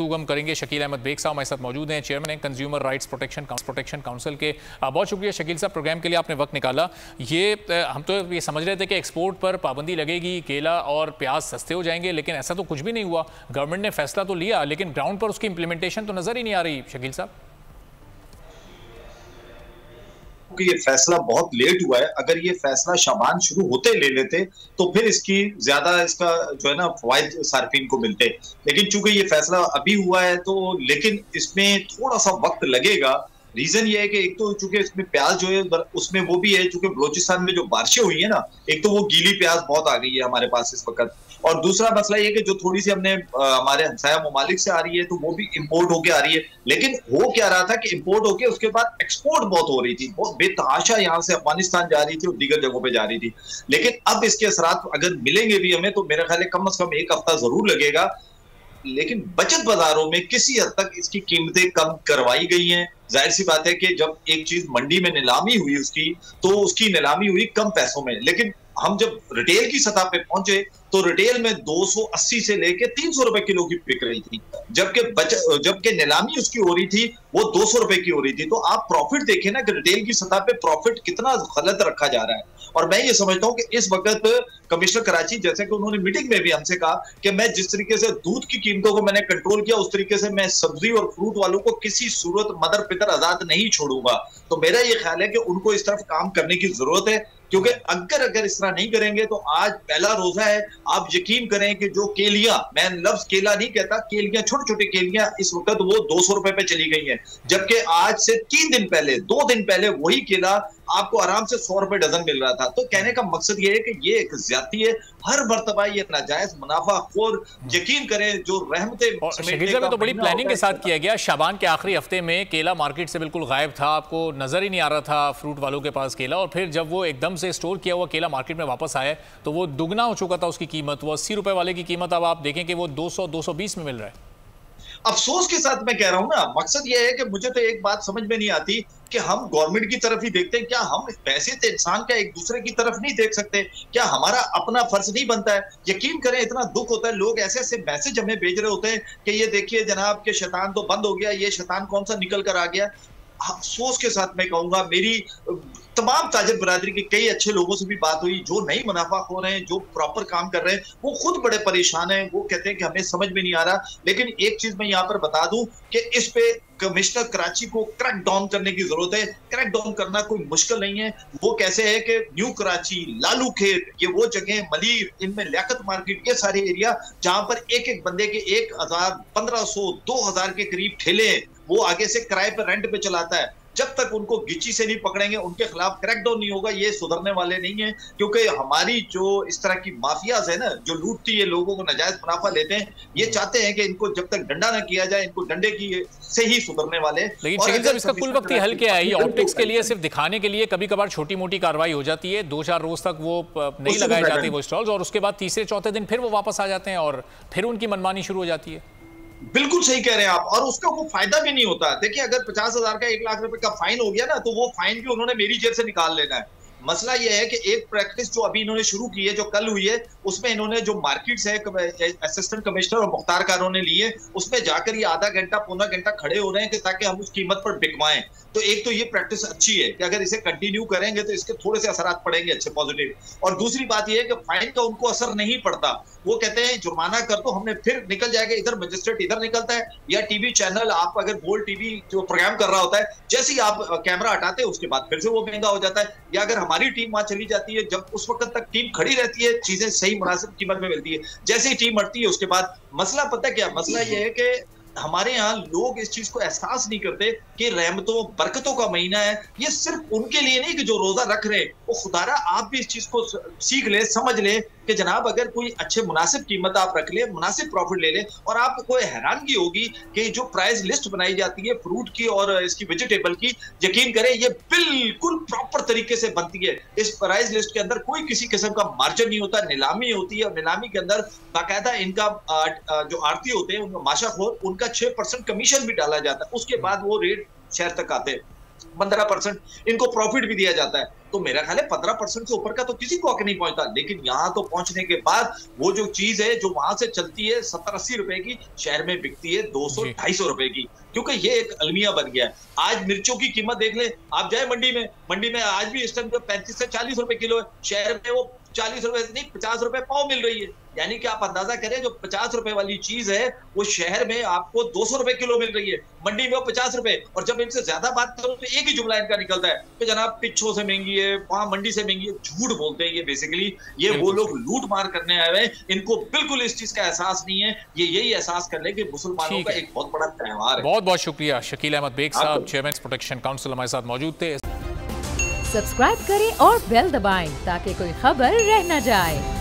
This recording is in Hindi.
गुफ्तगू हम करेंगे। शकील अहमद बेग साहब हमारे साथ मौजूद हैं, चेयरमैन हैं कंज्यूमर राइट्स प्रोटेक्शन काउंसिल के। बहुत शुक्रिया शकील साहब, प्रोग्राम के लिए आपने वक्त निकाला। हम तो ये समझ रहे थे कि एक्सपोर्ट पर पाबंदी लगेगी, केला और प्याज सस्ते हो जाएंगे, लेकिन ऐसा तो कुछ भी नहीं हुआ। गवर्नमेंट ने फैसला तो लिया, लेकिन ग्राउंड पर उसकी इंप्लीमेंटेशन तो नजर ही नहीं आ रही शकील साहब। कि ये फैसला बहुत लेट हुआ है। अगर ये फैसला शाबान शुरू होते ले लेते तो फिर इसकी ज्यादा इसका जो है ना फवायद सार्फिन को मिलते, लेकिन चूंकि ये फैसला अभी हुआ है तो लेकिन इसमें थोड़ा सा वक्त लगेगा। रीजन ये है कि एक तो चूंकि इसमें प्याज जो है उसमें वो भी है, चूंकि बलोचिस्तान में जो बारिशें हुई है ना, एक तो वो गीली प्याज बहुत आ गई है हमारे पास इस वक्त, और दूसरा मसला ये कि जो थोड़ी सी हमने हमारे हमसाया ममालिक से आ रही है तो वो भी इंपोर्ट होके आ रही है। लेकिन हो क्या रहा था कि इंपोर्ट होके उसके बाद एक्सपोर्ट बहुत हो रही थी, बहुत बेतहाशा यहाँ से अफगानिस्तान जा रही थी और दीगर जगहों पे जा रही थी। लेकिन अब इसके असरात अगर मिलेंगे भी हमें तो मेरा ख्याल है कम से कम एक हफ्ता जरूर लगेगा। लेकिन बचत बाजारों में किसी हद तक इसकी कीमतें कम करवाई गई हैं। जाहिर सी बात है कि जब एक चीज मंडी में नीलामी हुई उसकी, तो उसकी नीलामी हुई कम पैसों में, लेकिन हम जब रिटेल की सतह पे पहुंचे तो रिटेल में 280 से लेके 300 रुपए किलो की बिक रही थी, जबकि नीलामी उसकी हो रही थी वो 200 रुपए की हो रही थी। तो आप प्रॉफिट देखें ना कि रिटेल की सतह पे प्रॉफिट कितना गलत रखा जा रहा है। और मैं ये समझता हूं कि इस वक्त कमिश्नर कराची, जैसे कि उन्होंने मीटिंग में भी हमसे कहा कि मैं जिस तरीके से दूध की कीमतों को मैंने कंट्रोल किया, उस तरीके से मैं सब्जी और फ्रूट वालों को किसी सूरत मदर पितर आजाद नहीं छोड़ूंगा। तो मेरा ये ख्याल है कि उनको इस तरफ काम करने की जरूरत है, क्योंकि अगर इस तरह नहीं करेंगे तो आज पहला रोजा है। आप यकीन करें कि जो केलियां, मैं लफ्ज केला नहीं कहता, केलियां, छोटी छोटी केलियां इस वक्त वो 200 रुपए पे चली गई हैं, जबकि आज से 2 दिन पहले वही केला आपको आराम से 100 रुपए डजन मिल रहा था। तो कहने का मकसद ये है कि ये एक ज्यादती है, हर मरतबा ये नाजायज मुनाफाखोर, यकीन करें जो रहमतें तो बड़ी प्लानिंग के साथ किया गया। शाबान के आखिरी हफ्ते में केला मार्केट से बिल्कुल गायब था, आपको नजर ही नहीं आ रहा था फ्रूट वालों के पास केला, और फिर जब वो एकदम से स्टोर किया हुआ केला मार्केट में वापस आया तो वो दुगना हो चुका था उसकी कीमत। वो 80 रुपए वाले की कीमत अब आप देखें कि वो 200-220 में मिल रहा है। अफसोस के साथ मैं कह रहा हूं ना, मकसद यह है कि मुझे तो एक बात समझ में नहीं आती कि हम गवर्नमेंट की तरफ ही देखते हैं, क्या हम पैसे तो इंसान का एक दूसरे की तरफ नहीं देख सकते? क्या हमारा अपना फर्ज नहीं बनता है? यकीन करें इतना दुख होता है, लोग ऐसे ऐसे मैसेज हमें भेज रहे होते हैं कि ये देखिए जनाब के शैतान तो बंद हो गया, ये शैतान कौन सा निकल कर आ गया। अफसोस के साथ मैं कहूंगा, मेरी तमाम ताजिर बरादरी के कई अच्छे लोगों से भी बात हुई जो नई मुनाफाखोर हैं, जो प्रॉपर काम कर रहे हैं, वो खुद बड़े परेशान हैं। वो कहते हैं कि हमें समझ में नहीं आ रहा। लेकिन एक चीज मैं यहाँ पर बता दूं कि इस पे कमिश्नर कराची को क्रैक डाउन करने की जरूरत है। क्रैक डाउन करना कोई मुश्किल नहीं है। वो कैसे है कि न्यू कराची, लालू खेत, ये वो जगह, मलीर, इनमें लियाकत मार्केट, ये सारे एरिया जहां पर एक एक बंदे के 1000, 1500, 2000 के करीब ठेले, वो आगे से किराए पर रेंट पे चलाता है। जब तक उनको गिची से नहीं पकड़ेंगे, उनके खिलाफ क्रैकडाउन नहीं होगा, ये सुधरने वाले नहीं है। क्योंकि हमारी जो इस तरह की माफियाज है ना, जो लूटती है लोगों को, नाजायज मुनाफा लेते हैं, ये चाहते हैं कि इनको जब तक डंडा ना किया जाए, इनको डंडे की से ही सुधरने वाले। लेकिन शकील साहब, इसका कुल वक्त हल क्या है? ये ऑप्टिक्स के लिए, सिर्फ दिखाने के लिए कभी कभार छोटी मोटी कार्रवाई हो जाती है, 2-4 रोज तक वो नहीं लगाए जाते वो स्टॉल्स, और उसके बाद तीसरे चौथे दिन फिर वो वापस आ जाते हैं और फिर उनकी मनमानी शुरू हो जाती है। बिल्कुल सही कह रहे हैं आप, और उसका वो फायदा भी नहीं होता। देखिए, अगर 50,000 का 1 लाख रुपए का फाइन हो गया ना, तो वो फाइन भी उन्होंने मेरी जेब से निकाल लेना है। मसला यह है कि एक प्रैक्टिस जो अभी इन्होंने शुरू की है, जो कल हुई है, उसमें इन्होंने जो मार्केट्स है, असिस्टेंट कमिश्नर और मुख्तार कारों ने लिए, उसमें जाकर ये आधा घंटा पौना घंटा खड़े हो रहे हैं कि ताकि हम उस कीमत पर बिकवाएं। तो एक तो ये प्रैक्टिस अच्छी है कि अगर इसे कंटिन्यू करेंगे तो इसके थोड़े से असरात पड़ेंगे अच्छे, पॉजिटिव। और दूसरी बात यह है कि फाइन का उनको असर नहीं पड़ता। वो कहते हैं जुर्माना कर दो, हमने फिर निकल जाएगा, इधर मजिस्ट्रेट इधर निकलता है, या टीवी चैनल, आप अगर बोल टीवी जो प्रोग्राम कर रहा होता है, जैसे ही आप कैमरा हटाते हैं उसके बाद फिर से वो महंगा हो जाता है। या अगर हमारी टीम वहां चली जाती है, जब उस वक्त तक टीम खड़ी रहती है, चीजें सही मुनासिब कीमत में मिलती है। जैसे ही टीम हटती है उसके बाद मसला, पता है क्या मसला, ये है कि हमारे यहाँ लोग इस चीज को एहसास नहीं करते कि रहमतों बरकतों का महीना है। ये सिर्फ उनके लिए नहीं कि जो रोजा रख रहे हैं, वो खुदारा आप भी इस चीज को सीख ले, समझ ले कि जनाब अगर कोई अच्छे मुनासिब कीमत आप रख ले, मुनासिब प्रॉफिट ले ले। और आपको हैरानगी होगी कि जो प्राइस लिस्ट बनाई जाती है फ्रूट की और इसकी वेजिटेबल की, यकीन करें ये बिल्कुल प्रॉपर तरीके से बनती है। इस प्राइस लिस्ट के अंदर कोई किसी किस्म का मार्जिन नहीं होता, नीलामी होती है, और नीलामी के अंदर बाकायदा इनका जो आड़ती होते हैं, उनका माशाखोर, उनका 6% कमीशन भी डाला जाता है, उसके बाद वो रेट शहर तक आते हैं। 15% इनको प्रॉफिट भी दिया जाता है। तो मेरा ख्याल है 15% से ऊपर का तो किसी को हक नहीं पहुंचता, लेकिन यहाँ तो पहुंचने के बाद वो जो चीज है जो वहां से चलती है 70-80 रुपए की, शहर में बिकती है 200-250 रुपए की, क्योंकि ये एक अलमिया बन गया है। आज मिर्चों की कीमत देख ले, आप जाए मंडी में आज भी इस टाइम 35 से 40 रुपए किलो है, शहर में वो 40 रुपए नहीं 50 रुपए पाव मिल रही है। यानी कि आप अंदाजा करें, जो 50 रुपए वाली चीज है वो शहर में आपको 200 रुपए किलो मिल रही है, मंडी में वो 50 रुपए। और जब इनसे ज्यादा बात करो तो एक ही जुमला इनका निकलता है कि जनाब पिच्छों से महंगी है, वहां मंडी से महंगी है। झूठ बोलते हैं ये बेसिकली, ये वो लोग लूट मार करने आए हुए हैं, इनको बिल्कुल इस चीज का एहसास नहीं है। ये यही एहसास कर ले कि मुसलमानों का एक बहुत बड़ा त्योहार है। बहुत बहुत शुक्रिया शकील अहमद बेग साहब, चेयरमैन प्रोटेक्शन काउंसिल हमारे साथ मौजूद थे। सब्सक्राइब करें और बेल दबाएं ताकि कोई खबर रह न जाए।